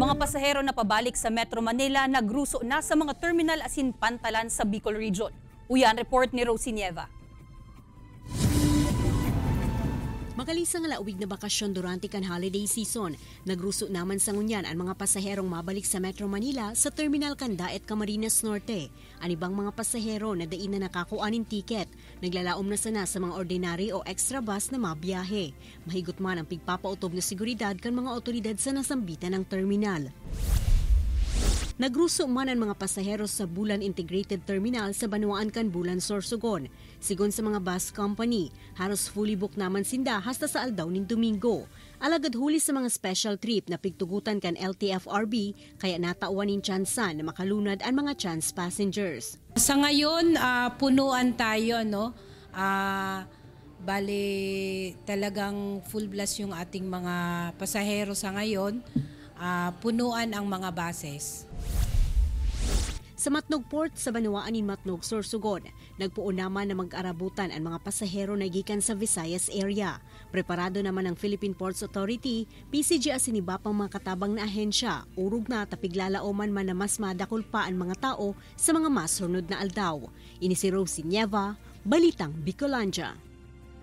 Mga pasahero na pabalik sa Metro Manila nagruso na sa mga terminal asin pantalan sa Bicol Region. Uyan report ni Rosie Nieva. Makalisang lauwig na bakasyon durante kan holiday season, nagruso naman sa ngunyan ang mga pasaherong mabalik sa Metro Manila sa Terminal Canda at Camarines Norte. Ang ibang mga pasahero na dain na nakakuanin tiket, naglalaom na sana sa mga ordinary o extra bus na mabiyahe. Mahigot man ang pigpapautob na seguridad kan mga otoridad sa nasambitan ng terminal. Nagruso man ang mga pasahero sa Bulan Integrated Terminal sa Banwaan kan Bulan Sorsogon. Sigon sa mga bus company, halos fully booked naman sinda hasta sa aldaw ning Domingo. Alagad huli sa mga special trip na pigtugutan kan LTFRB kaya natauan ning tsansa na makalunad ang mga chance passengers. Sa ngayon, punuan tayo, no? Bale, talagang full blast yung ating mga pasahero sa ngayon. Punuan ang mga buses. Sa Matnog Port sa Banwaan ni Matnog, Sorsogon, nagpuon naman na mag-arabutan ang mga pasahero na gikan sa Visayas area. Preparado naman ang Philippine Ports Authority, PCG asiniba pang mga katabang na ahensya, urog na tapiglalauman man na mas madakol pa ang mga tao sa mga masunod na aldaw. Ini si Rosie Nieva, Balitang Bicolandia.